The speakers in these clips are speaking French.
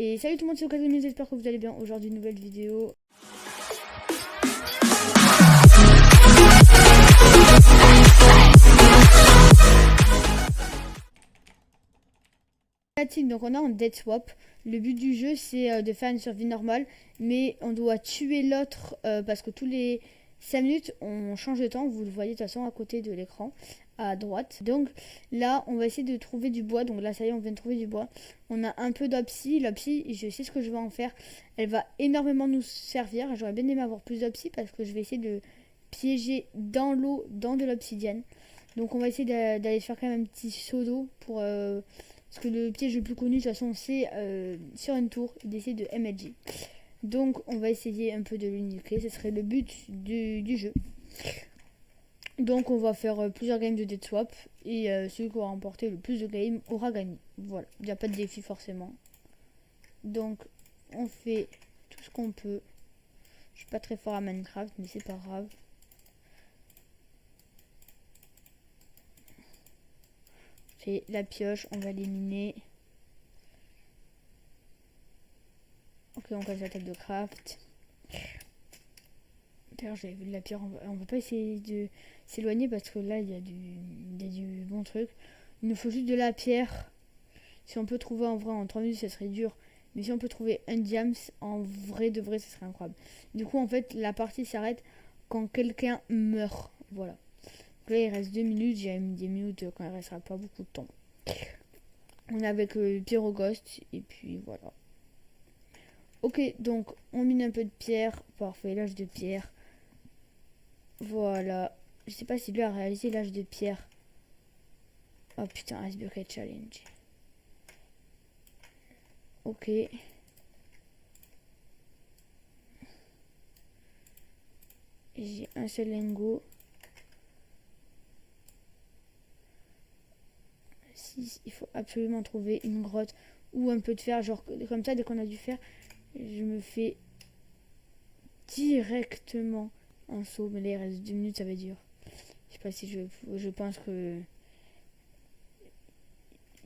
Et salut tout le monde, c'est Ocasio, j'espère que vous allez bien. Aujourd'hui, nouvelle vidéo. Donc on est en dead swap. Le but du jeu c'est de faire une survie normale, mais on doit tuer l'autre parce que tous les 5 minutes on change de temps. Vous le voyez de toute façon à côté de l'écran à droite. Donc là on va essayer de trouver du bois. Donc là ça y est, on vient de trouver du bois. On a un peu d'opsie. L'opsie, je sais ce que je vais en faire. Elle va énormément nous servir. J'aurais bien aimé avoir plus d'opsie parce que je vais essayer de piéger dans l'eau, dans de l'obsidienne. Donc on va essayer d'aller faire quand même un petit seau d'eau pour... parce que le piège le plus connu de toute façon c'est sur une tour d'essayer de MLG. Donc on va essayer un peu de l'uniquer, ce serait le but du jeu. Donc on va faire plusieurs games de dead swap et celui qui aura remporté le plus de games aura gagné. Voilà, il n'y a pas de défi forcément. Donc on fait tout ce qu'on peut. Je suis pas très fort à Minecraft mais c'est pas grave. Et la pioche, on va l'éliminer. Ok, on passe à la table de craft. D'ailleurs, j'avais vu de la pierre. On va pas essayer de s'éloigner parce que là, il y a du bon truc. Il nous faut juste de la pierre. Si on peut trouver en vrai en 3 minutes, ça serait dur. Mais si on peut trouver un diams, en vrai de vrai, ça serait incroyable. Du coup, en fait, la partie s'arrête quand quelqu'un meurt. Voilà. Là il reste 2 minutes, j'ai mis des minutes quand il restera pas beaucoup de temps. On est avec Pyro Ghost et puis voilà. Ok, donc on mine un peu de pierre, parfait, l'âge de pierre. Voilà, je sais pas si lui a réalisé l'âge de pierre. Oh putain, Ice Bucket Challenge. Ok. J'ai un seul lingot. Il faut absolument trouver une grotte ou un peu de fer, genre comme ça, dès qu'on a du fer, je me fais directement un saut. Mais là il reste 2 minutes, ça va être dur. Je sais pas si je pense que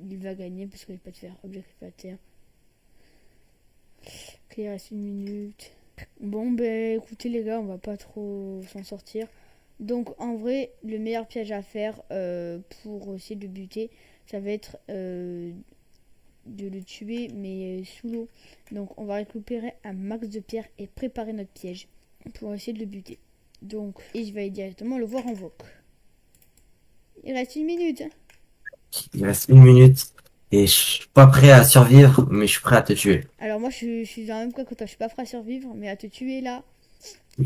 il va gagner parce qu'il n'y a pas de fer. Objectif à terre. Ok, il reste 1 minute. Bon ben écoutez les gars, on va pas trop s'en sortir. Donc en vrai, le meilleur piège à faire pour essayer de le buter, ça va être de le tuer mais sous l'eau. Donc on va récupérer un max de pierre et préparer notre piège pour essayer de le buter. Donc, et je vais aller directement le voir en voc. Il reste 1 minute. Il reste 1 minute et je suis pas prêt à survivre, mais je suis prêt à te tuer. Alors moi je suis dans le même cas que toi, je suis pas prêt à survivre, mais à te tuer là,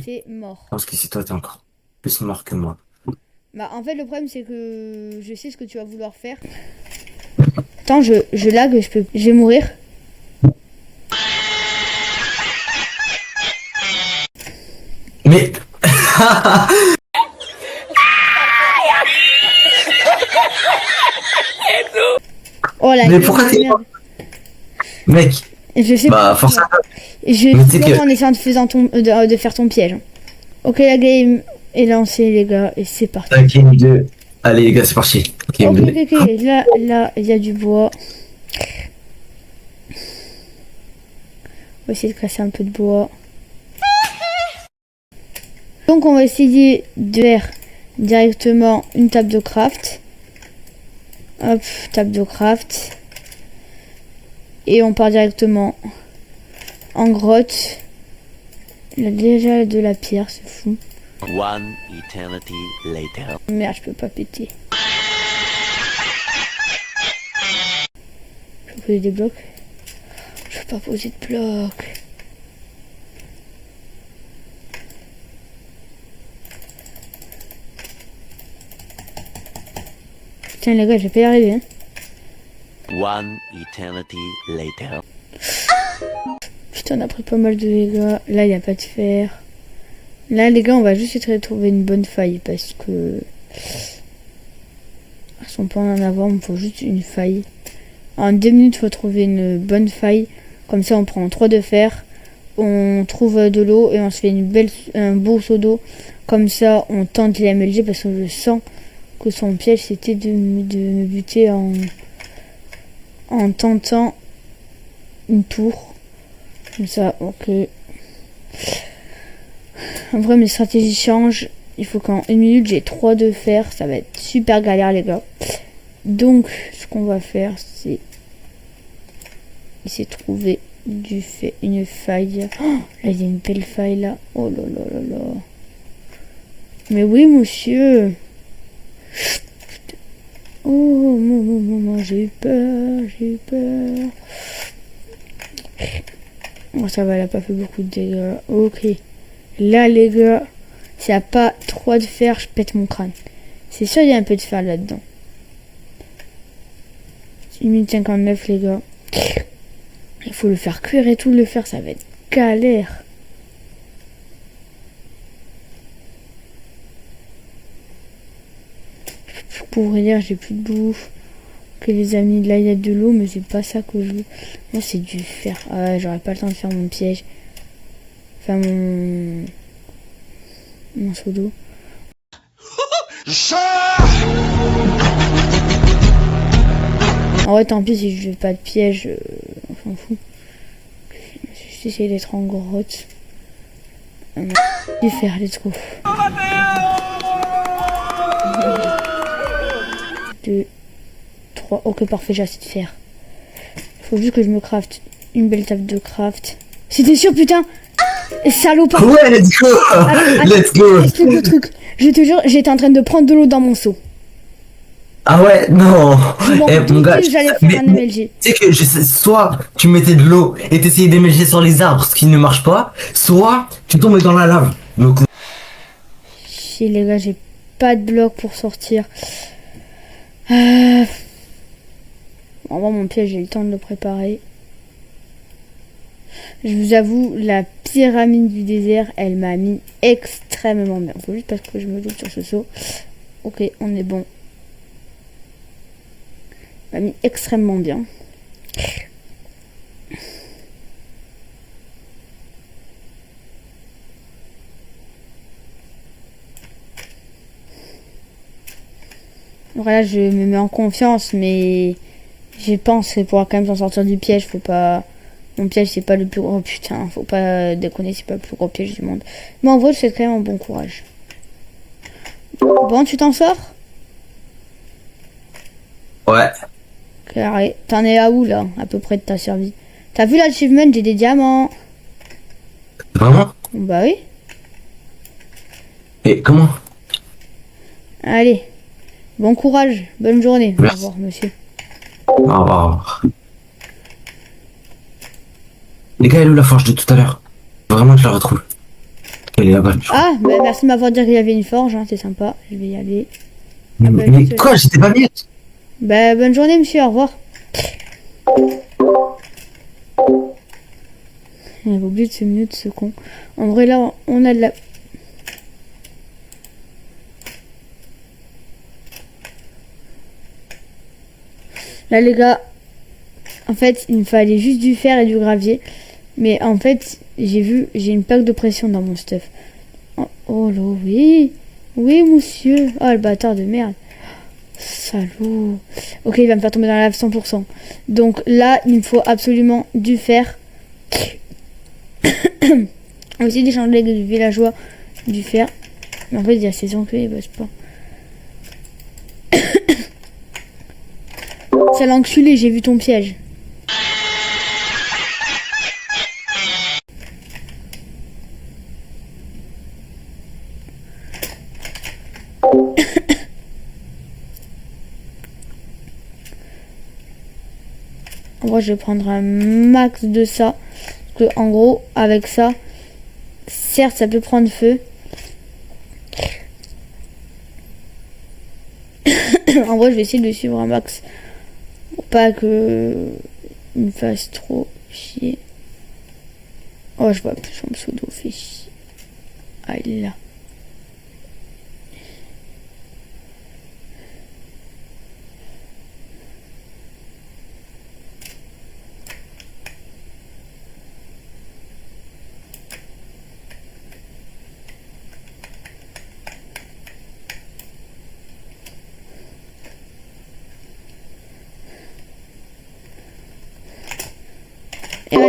c'est mort. Je pense que si toi t'es encore plus mort que moi. Bah en fait le problème c'est que je sais ce que tu vas vouloir faire. Attends, je lag, je vais mourir. Mais Oh la mais gueule pourquoi de t'es merde. mort, mec? Je sais Bah pas. force à toi. Je Mais tu sais plonge que en essayant de faire ton piège. Ok, la game est lancée les gars et c'est parti. game 2. Allez les gars, c'est parti. Game Ok, 2. ok, ok. Là, il y a du bois. On va essayer de casser un peu de bois. Donc on va essayer de faire directement une table de craft. Hop, table de craft. Et on part directement en grotte. Il a déjà de la pierre, c'est fou. One eternity later. Merde, je peux pas péter. Je peux poser des blocs. Je peux pas poser de blocs. Putain les gars, je vais pas y arriver. Hein. One eternity later. Putain, on a pris pas mal de dégâts. Là, il n'y a pas de fer. Là, les gars, on va juste essayer de trouver une bonne faille parce que... Si on peut en avoir, il me faut juste une faille. En 2 minutes, il faut trouver une bonne faille. Comme ça, on prend 3 de fer. On trouve de l'eau et on se fait un beau seau d'eau. Comme ça, on tente les MLG parce que je sens que son piège, c'était de me buter en tentant une tour. Comme ça, ok. En vrai, mes stratégies changent. Il faut qu'en 1 minute, j'ai 3 de fer. Ça va être super galère, les gars. Donc, ce qu'on va faire, c'est essayer de trouver une faille. Oh, là, il y a une belle faille, là. Oh là là là là. Mais oui, monsieur. Oh, maman, j'ai eu peur, j'ai eu peur. Oh, ça va, elle a pas fait beaucoup de dégâts. Ok. Là, les gars, s'il n'y a pas 3 de fer, je pète mon crâne. C'est sûr, il y a un peu de fer là-dedans. 1 minute 59, les gars. Il faut le faire cuire et tout, le fer, ça va être galère. Pour vrai dire, j'ai plus de bouffe. Que les amis, là, il y a de l'eau, mais c'est pas ça que je veux. Moi, c'est du fer. Ah ouais, j'aurais pas le temps de faire mon piège. Enfin, mon seau d'eau. En vrai, tant pis si je fais pas de piège, on s'en fout. J'essaie d'être en grotte. Du fer, let's go. 2, 3, ok, parfait, j'ai assez de fer. Faut juste que je me craft une belle table de craft. C'était sûr, putain. Salopard. Ouais, let's go. Let's go. Explique le truc. Je te jure, j'étais en train de prendre de l'eau dans mon seau. Ah ouais, non. Je m'en Eh, doutais mon gars, que j'allais faire un MLG. tu sais que soit tu mettais de l'eau et t'essayais d'émerger sur les arbres, ce qui ne marche pas, soit tu tombais dans la lave. Donc, Chier, les gars, j'ai pas de bloc pour sortir. En vrai, mon piège, j'ai eu le temps de le préparer. Je vous avoue, la pyramide du désert, elle m'a mis extrêmement bien. Faut juste parce que je me doute sur ce saut. Ok, on est bon. Elle m'a mis extrêmement bien. Voilà, je me mets en confiance, mais je pense qu'il pourra quand même s'en sortir du piège. Faut pas. Mon piège, c'est pas le plus gros. Putain, faut pas déconner, c'est pas le plus gros piège du monde. Mais en vrai, je souhaite quand même un bon courage. Bon, tu t'en sors? ouais. Carré. T'en es à où là? À peu près de ta survie. T'as vu l'achievement? J'ai des diamants. Vraiment? Bah oui. Et comment? Allez. Bon courage. Bonne journée. Merci. Au revoir, monsieur. Au revoir. Les gars, elle est où la forge de tout à l'heure? Vraiment, je la retrouve. Elle est là-bas. Ah, bah merci de m'avoir dit qu'il y avait une forge. Hein, c'est sympa. Je vais y aller. Mais quoi? J'étais pas bien. Bah bonne journée, monsieur. Au revoir. Il avait oublié de se mute, ce con. En vrai, là, on a de la... Là, les gars, en fait, il me fallait juste du fer et du gravier. Mais en fait, j'ai une plaque de pression dans mon stuff. Oh, oh là, oui. Oui, monsieur. Oh, le bâtard de merde. Salaud. Ok, il va me faire tomber dans la lave 100%. Donc là, il me faut absolument du fer. On va essayer d'échanger avec les villageois du fer. Mais en fait, il y a ces enculés, ils bossent pas. C'est l'enculé, j'ai vu ton piège. En vrai, je vais prendre un max de ça. Parce que, en gros, avec ça, certes, ça peut prendre feu. En vrai, je vais essayer de suivre un max. Pour pas que il me fasse trop chier. Oh, je vois plus son pseudo fait chier. Ah, il est là.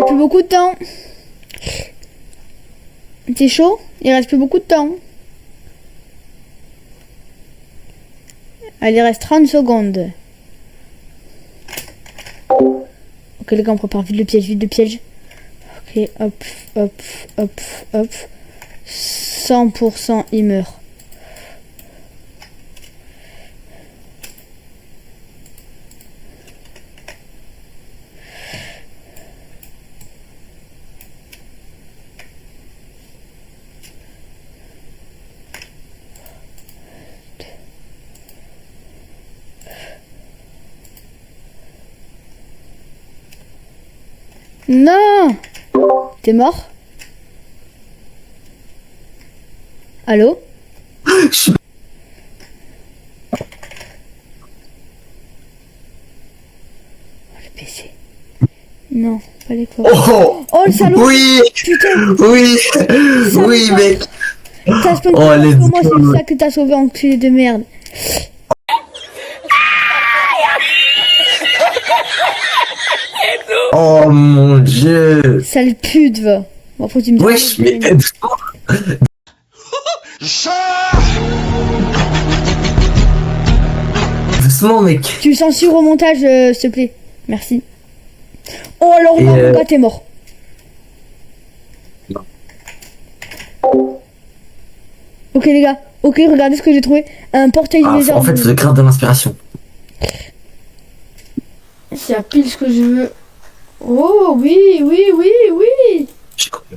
reste plus beaucoup de temps. T'es chaud? Il reste plus beaucoup de temps. Allez, il reste 30 secondes. Ok, les gars, on prépare vite le piège, vite le piège. Ok, hop, hop, hop, hop. 100% il meurt. Non! T'es mort? Allô? Le PC. Non, pas les corps. Oh, Oh le salaud! oui, Putain! oui, oui, Salopard. mec. T'as spawn Oh, let's moi, c'est go. ça que t'as sauvé, enculé de merde. Oh mon dieu. Sale pute, va. Bon, faut que tu me dises. Wesh, mais doucement, mec. Tu censures au montage, s'il te plaît. Merci. Oh, alors, Et, non, mon gars, t'es mort. Non. Ok, les gars. Ok, regardez ce que j'ai trouvé. Un portail Ah, lézard. en fait, c'est le grade de l'inspiration. C'est à pile ce que je veux. Oh, oui, oui, oui, oui. J'ai compris.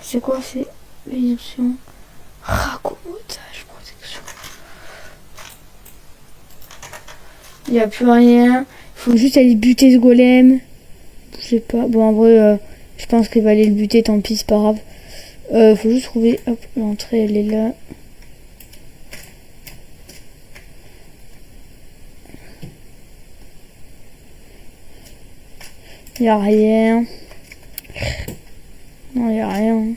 C'est quoi? C'est l'option raccommodage, protection. Il n'y a plus rien. Il faut juste aller buter ce golem. Je sais pas. Bon, en vrai, je pense qu'il va aller le buter. Tant pis, c'est pas grave. Faut juste trouver. Hop, l'entrée, elle est là. Il n'y a rien. Non, il n'y a rien.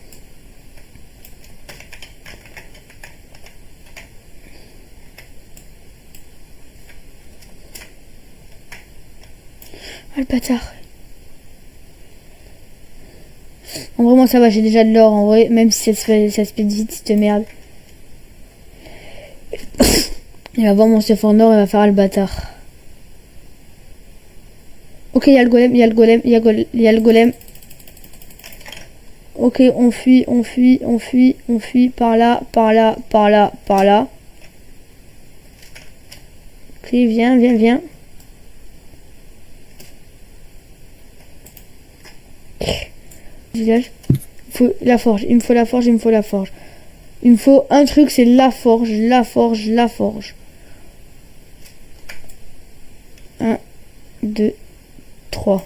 Ah, le bâtard. En vrai, moi ça va, j'ai déjà de l'or. En vrai, même si ça se fait vite, cette merde. Il va voir mon stuff en or et va faire le bâtard. Ok, il y a le golem, il y a le golem, il y a le golem. Ok, on fuit, on fuit, on fuit, on fuit par là, par là, par là, par là. Ok, viens, viens, viens. Village. Il faut la forge, il me faut la forge, il me faut la forge. Il me faut un truc, c'est la forge, la forge, la forge. 1, 2, 3.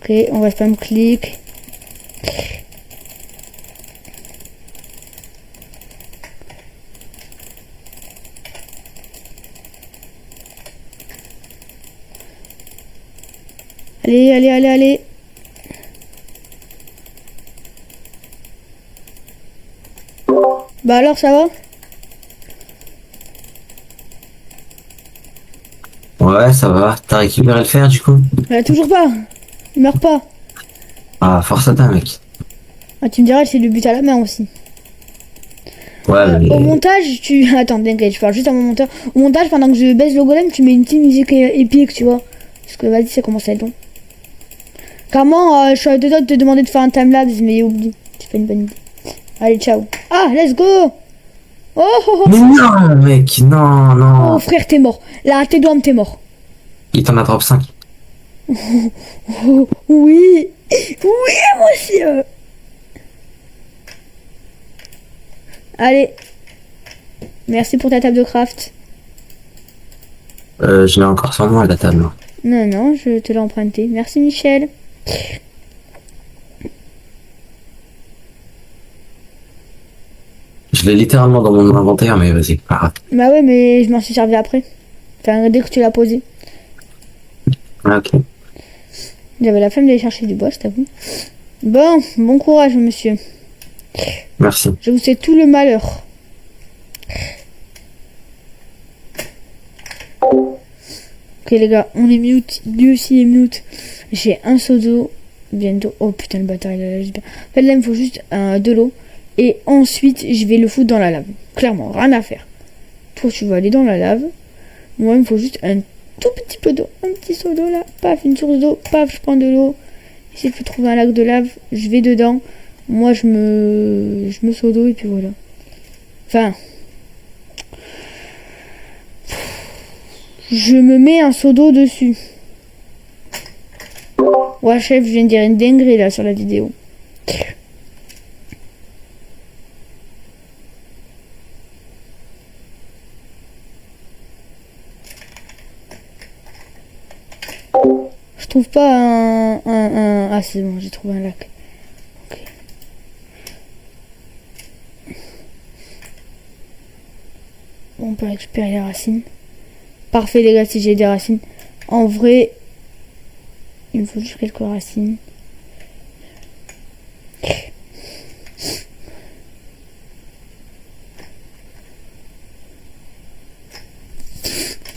Ok, on va spam clic. Allez, allez, allez, allez. Bah alors, ça va? Ouais, ça va. T'as récupéré le fer, du coup? Toujours pas. Il meurt pas. Ah, force à ta, mec. Ah, tu me diras, c'est le but à la main aussi. Ouais, mais... Au montage, tu... Attends, t'inquiète, je parle juste à mon monteur. Au montage, pendant que je baisse le golem, tu mets une petite musique épique, tu vois. Parce que vas-y, ça commence à être long. Carrément, je suis à deux doigts de te demander de faire un timelapse, mais oublie. C'est pas une bonne idée. Allez, ciao. Ah, let's go. Oh, oh, oh. Mais non, mec, non, non. Oh, frère, t'es mort. Là, tes doigts, t'es mort. Il t'en a drop 5. Oh, oui. Oui, moi aussi. Allez. Merci pour ta table de craft. Je l'ai encore sur moi, la table. Non, non, je te l'ai emprunté. Merci, Michel. Je l'ai littéralement dans mon inventaire, mais vas-y, pas grave. Bah ouais, mais je m'en suis servi après. Enfin, dès que tu l'as posé. Ah, ok. J'avais la flemme d'aller chercher du bois, je t'avoue. Bon courage, monsieur. Merci. Je vous souhaite tout le malheur. Ok les gars, on est mute. Lui aussi est mute. J'ai un seau d'eau. Bientôt. Oh putain, le bâtard il a la juste bien. En fait là, il me faut juste de l'eau. Et ensuite, je vais le foutre dans la lave. Clairement, rien à faire. Toi, tu vas aller dans la lave. Moi, il me faut juste un tout petit peu d'eau. Un petit seau d'eau là. Paf, une source d'eau. Paf, je prends de l'eau. Ici, il faut trouver un lac de lave. Je vais dedans. Moi, je me seau d'eau et puis voilà. Enfin. Je me mets un seau d'eau dessus. Ouais, chef, je viens de dire une dinguerie là sur la vidéo. Je trouve pas un... Ah, c'est bon, j'ai trouvé un lac. Ok. On peut récupérer les racines. Parfait, les gars, si j'ai des racines. En vrai, il me faut juste quelques racines.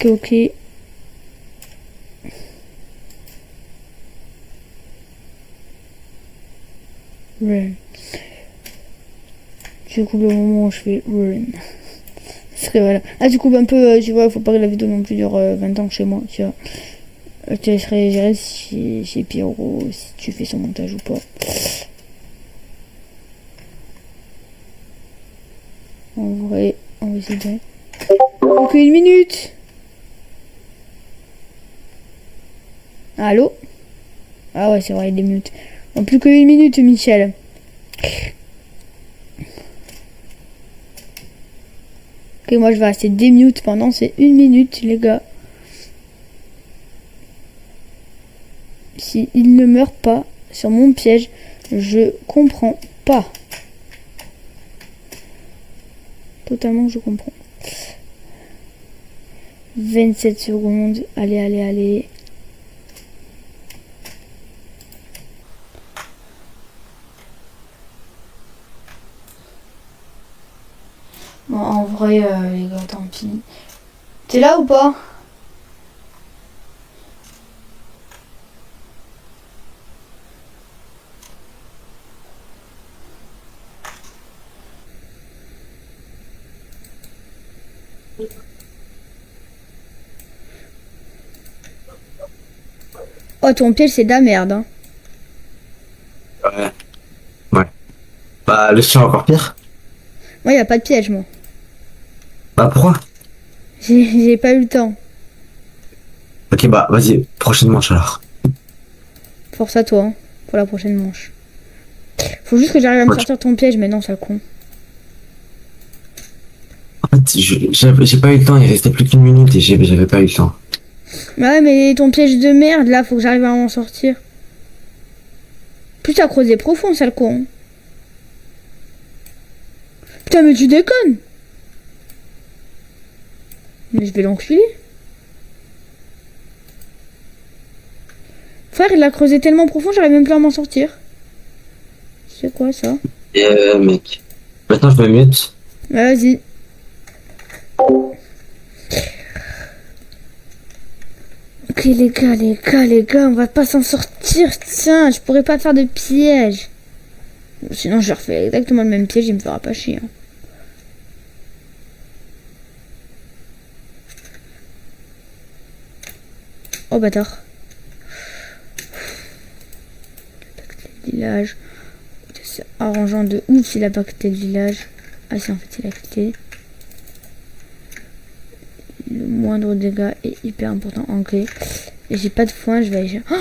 Ok. Run. Je coupe le moment où je fais run. Parce que voilà. Ah, tu coupes un peu, tu vois, faut pas que la vidéo non plus dure 20 ans chez moi, tu vois. Je te laisserai gérer chez Pierrot si tu fais son montage ou pas. En vrai, on va essayer de... Donc 1 minute. Allô? Ah ouais, c'est vrai, il est mute. En plus que 1 minute, Michel. Ok, moi je vais rester démute pendant ces 1 minute, les gars. Si il ne meurt pas sur mon piège, je comprends pas. Totalement, je comprends. 27 secondes. Allez, allez, allez. Bon, en vrai, les gars, tant pis. T'es là ou pas? Oh, ton piège, c'est de la merde, hein. Ouais. Ouais. Bah, le chien encore pire. Moi, y a pas de piège, moi. Bah, pourquoi? J'ai pas eu le temps. Ok, bah, vas-y, prochaine manche alors. Force à toi, hein, pour la prochaine manche. Faut juste que j'arrive à me Ouais. sortir ton piège, mais non, sale con. En fait, j'ai pas eu le temps, il restait plus qu'1 minute et j'avais pas eu le temps. Bah ouais, mais ton piège de merde, là, faut que j'arrive à m'en sortir. Plus t'as creusé profond, sale con. Putain, mais tu déconnes. Mais je vais l'enculer. Frère, il a creusé tellement profond, j'arrive même plus à m'en sortir. C'est quoi ça? Mec. Maintenant, je me mute. Bah, vas-y. Ok les gars, on va pas s'en sortir, tiens, je pourrais pas faire de piège. Sinon je refais exactement le même piège, il me fera pas chier. Hein. Oh bâtard. Le village. C'est arrangeant de ouf s'il a pas quitté le village. Ah si en fait il a quitté. Le moindre dégât est hyper important. Ok. Et j'ai pas de foin, je vais aller... Oh,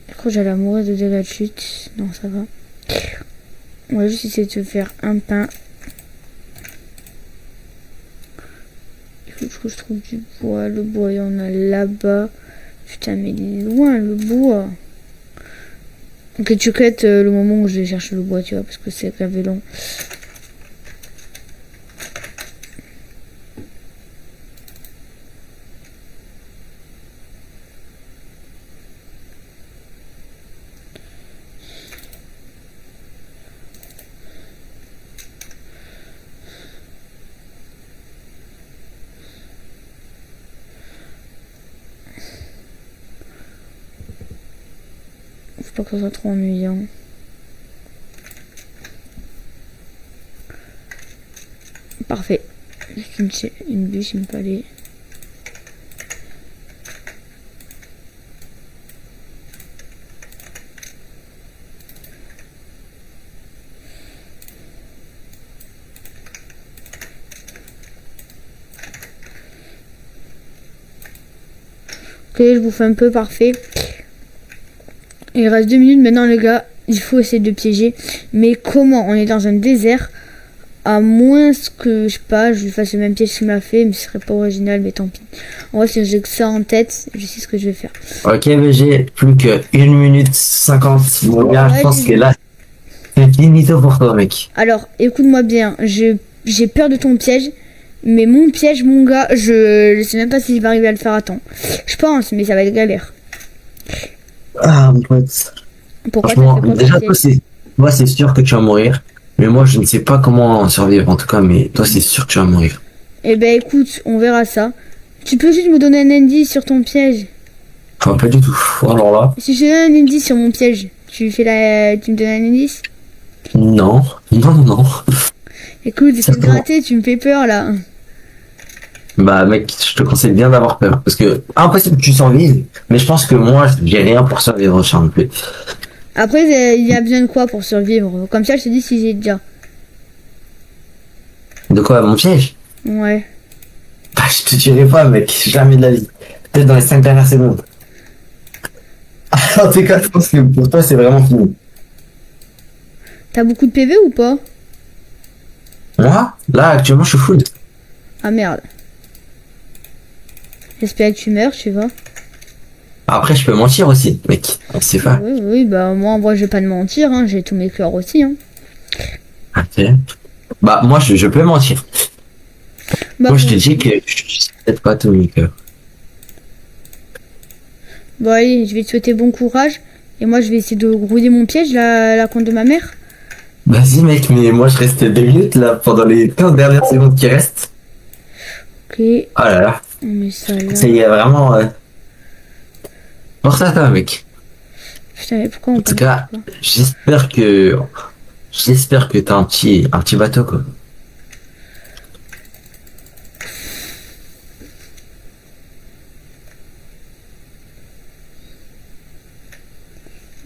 je crois que j'allais mourir de dégâts de chute. Non, ça va. On va juste essayer de se faire un pain. Il faut que je trouve du bois. Le bois, il y en a là-bas. Putain, mais il est loin, le bois. Ok, tu quittes le moment où je vais chercher le bois, tu vois, parce que c'est grave long. Faut pas que ça soit trop ennuyant. Parfait. Une bûche, il me fallait. Ok, je vous fais un peu parfait. Il reste 2 minutes maintenant, les gars. Il faut essayer de piéger. Mais comment? On est dans un désert. À moins que, je sais pas, je lui fasse le même piège qu'il m'a fait. Mais ce serait pas original, mais tant pis. En vrai, si j'ai que ça en tête, je sais ce que je vais faire. Ok, BG, plus que 1 minute 50. Mon gars, Ouais, je pense que là, c'est finito pour toi, mec. Alors, écoute-moi bien. J'ai peur de ton piège. Mais mon piège, mon gars, je sais même pas si je vais arriver à le faire à temps. Je pense, mais ça va être galère. Ah, mon pote. Pourquoi t'as Franchement, fait quoi déjà, comme piège? moi, c'est sûr que tu vas mourir. Mais moi, je ne sais pas comment survivre, en tout cas, mais toi, c'est sûr que tu vas mourir. Eh ben, écoute, on verra ça. Tu peux juste me donner un indice sur ton piège? Enfin, pas du tout. Alors là, Si je te donne un indice sur mon piège, tu me donnes un indice? non. Non, non, non. Écoute, c'est Certainement. gratté, tu me fais peur là. Bah, mec, je te conseille bien d'avoir peur. Parce que, impossible que tu survives. Mais je pense que moi, j'ai rien pour survivre, Charles. Après, il y a besoin de quoi pour survivre? Comme ça, je te dis si j'ai déjà. De quoi, mon piège? Ouais. Bah, je te tuerai pas, mec. Jamais de la vie. Peut-être dans les 5 dernières secondes. En tout cas, je pense que pour toi, c'est vraiment fini. T'as beaucoup de PV ou pas? Moi, là, actuellement, je suis full. Ah merde. J'espère que tu meurs, tu vois. Après, je peux mentir aussi, mec. On sait pas. Oui, oui, bah moi en vrai, je vais pas te mentir, hein, j'ai tous mes cœurs aussi. Hein. Ok. Bah, moi, je peux mentir. Bah, Moi, je bon. te dis que je sais peut-être pas tout, mec. Bon, allez, je vais te souhaiter bon courage. Et moi, je vais essayer de grouiller mon piège, la compte de ma mère. Vas-y, mec, mais moi, je reste 2 minutes, là, pendant les 15 dernières secondes qui restent. Ok, Oh là là. on met ça là. Ça y est, vraiment. Pour ça, toi, mec. Putain, mais pourquoi on En tout parle cas, pas? j'espère que t'as un petit bateau, quoi.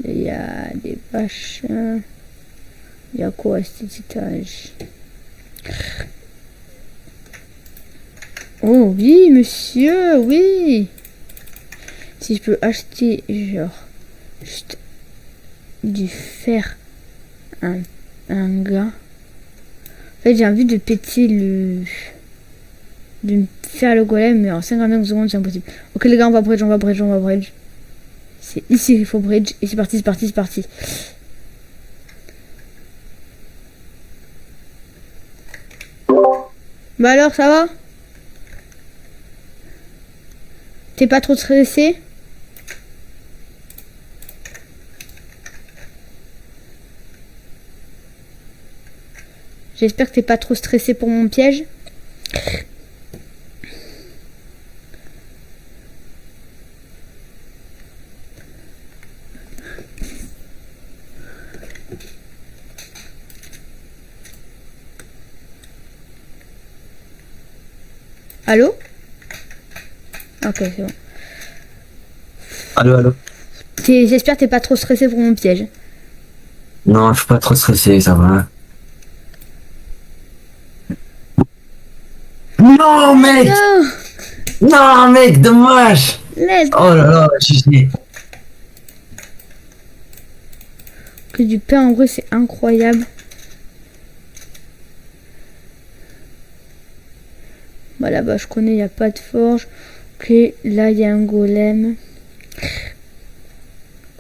Il y a des vaches. Il y a quoi à cet étage? Oh oui, monsieur, oui. Si je peux acheter, genre, juste du fer, un gars. En fait, j'ai envie de péter de faire le golem, mais en 55 secondes, c'est impossible. Ok, les gars, on va bridge, on va bridge, on va bridge. C'est ici qu'il faut bridge. Et c'est parti, c'est parti, c'est parti. Bah alors, ça va? T'es pas trop stressé? J'espère que t'es pas trop stressé pour mon piège. Allô? Ok, c'est bon. Allô, allô. J'espère que t'es pas trop stressé pour mon piège. Non, je suis pas trop stressé, ça va. Non, mec! Non! Non, mec, dommage! Laisse Oh là là, GG. que du pain en vrai, c'est incroyable. Bah là-bas, je connais, il n'y a pas de forge. Ok, là, il y a un golem.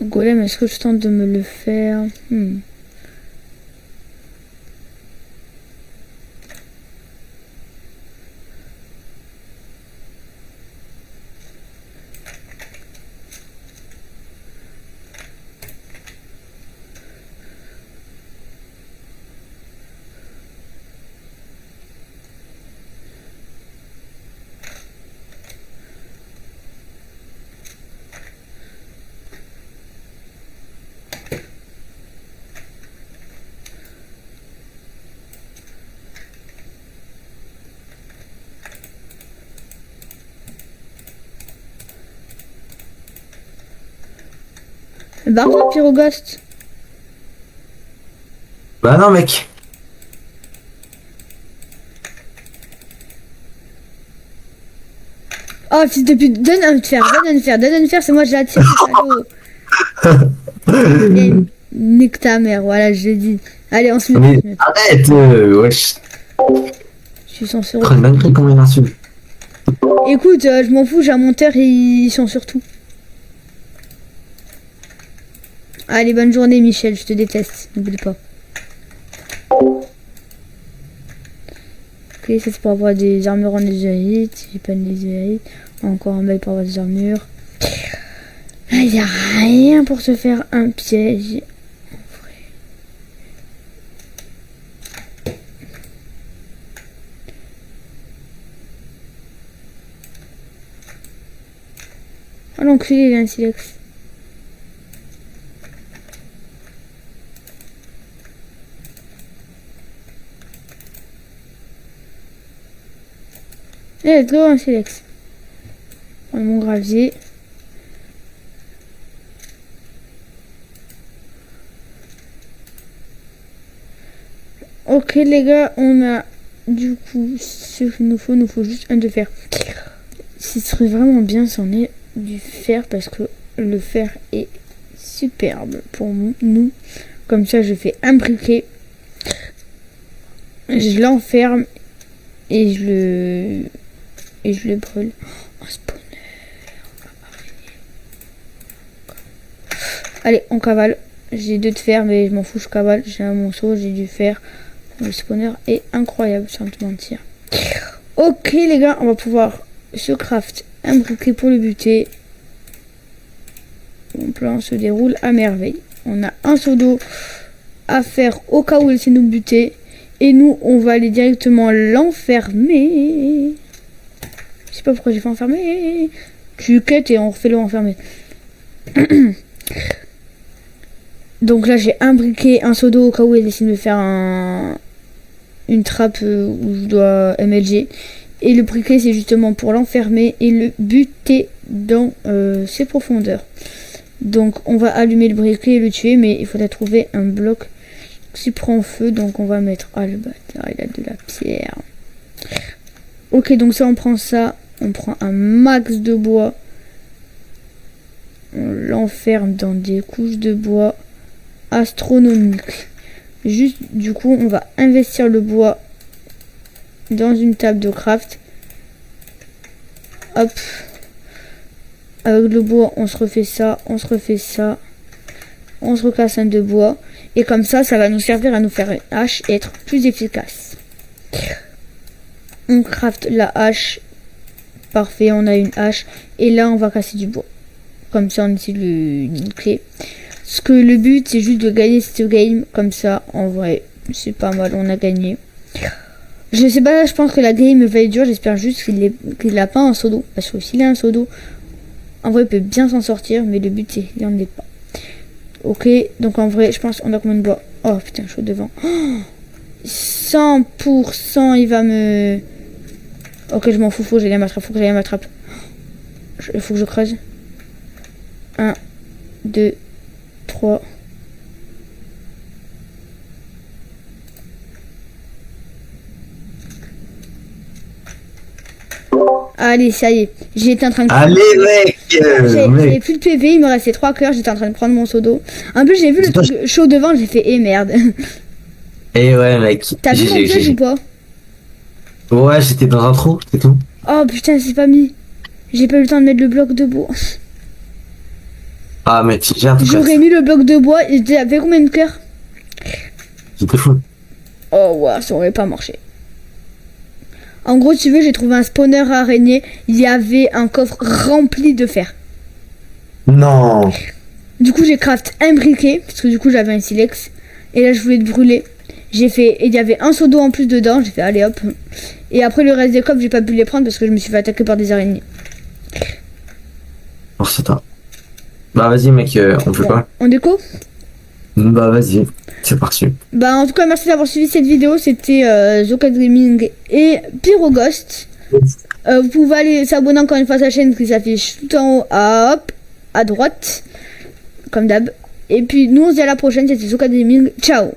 Golem, est-ce que je tente de me le faire? Barre-toi, Pyroghost. Bah non, mec. Oh, fils de pute, donne un fer, c'est moi, j'ai attiré nique ta mère, voilà, je l'ai dit. Allez, on se met. Mais arrête, wesh. Je suis censé. Prends une dinguerie comme une insulte. Écoute, je m'en fous, j'ai un monteur et ils sont surtout. Allez, bonne journée, Michel, je te déteste, n'oublie pas. Ok, ça c'est pour avoir des armures en lézérite. J'ai pas de lézérite. Encore un bail pour avoir des armures. Là, il n'y a rien pour se faire un piège. Oh l'enculé, il a un silex. Eh, let's go, un silex. Prendre mon gravier. Ok les gars, on a du coup ce qu'il nous faut juste un de fer. Ce serait vraiment bien si on ait du fer parce que le fer est superbe pour nous. Comme ça je fais un briquet, je l'enferme et je le brûle. Oh, spawner. Allez, on cavale. J'ai 2 de fer mais je m'en fous, je cavale. J'ai un monceau, j'ai du fer. Le spawner est incroyable, sans te mentir. Ok les gars, on va pouvoir se craft un briquet pour le buter. Mon plan se déroule à merveille. On a un seau d'eau à faire au cas où il essaie de nous buter. Et nous, on va aller directement l'enfermer. Je sais pas pourquoi j'ai fait enfermer. Tu quêtes et on refait le enfermer. Donc là, j'ai un briquet, un seau d'eau au cas où il essaie de me faire une trappe où je dois MLG. Et le briquet, c'est justement pour l'enfermer et le buter dans ses profondeurs. Donc, on va allumer le briquet et le tuer, mais il faudrait trouver un bloc qui prend feu. Donc, on va mettre... Ah, le bâtard, il a de la pierre. Ok, donc ça, on prend ça. On prend un max de bois. On l'enferme dans des couches de bois astronomiques. Juste, du coup, on va investir le bois dans une table de craft. Hop. Avec le bois, on se refait ça, on se refait ça. On se recasse un de bois. Et comme ça, ça va nous servir à nous faire une hache et être plus efficace. On craft la hache. Parfait, on a une hache. Et là, on va casser du bois. Comme ça, on utilise une clé. Parce que le but, c'est juste de gagner cette game. Comme ça, en vrai, c'est pas mal, on a gagné. Je sais pas, je pense que la game va être dure. J'espère juste qu'il a pas un seau d'eau. Parce que s'il a un seau d'eau, en vrai, il peut bien s'en sortir. Mais le but, c'est qu'il n'en ait pas. Ok, donc en vrai, je pense qu'on a combien de bois? Oh putain, je suis devant. Oh, 100%, il va me... Ok, je m'en fous, faut que j'aille m'attraper. Il faut que je creuse. 1, 2, 3. Allez, ça y est. J'étais en train de... Allez, mec, J'avais plus de PV, il me restait 3 cœurs. J'étais en train de prendre mon seau d'eau. En plus, j'ai vu le truc chaud devant, j'ai fait eh merde. Eh ouais, mec. T'as vu mon piège ou pas? Ouais, j'étais dans un trou, c'est tout. Oh putain, c'est pas mis. J'ai pas eu le temps de mettre le bloc de bois. Ah, mais j'ai un truc. J'aurais mis le bloc de bois et j'avais combien de cœurs? J'étais fou. Oh ouais, ça aurait pas marché. En gros, tu veux, j'ai trouvé un spawner araignée. Il y avait un coffre rempli de fer. Non. Du coup, j'ai craft un briquet. Parce que du coup, j'avais un silex. Et là, je voulais te brûler. J'ai fait... Et il y avait un seau d'eau en plus dedans. J'ai fait, allez hop. Et après, le reste des coffres, j'ai pas pu les prendre parce que je me suis fait attaquer par des araignées. Oh, c'est toi. Bah, vas-y, mec, on peut pas. On déco? Bah, vas-y. C'est parti. Bah, en tout cas, merci d'avoir suivi cette vidéo. C'était Zocat Gaming et Pyroghost. Vous pouvez aller s'abonner encore une fois à sa chaîne qui s'affiche tout en haut à droite. comme d'hab. Et puis nous on se dit à la prochaine, c'était Soka Gaming, ciao.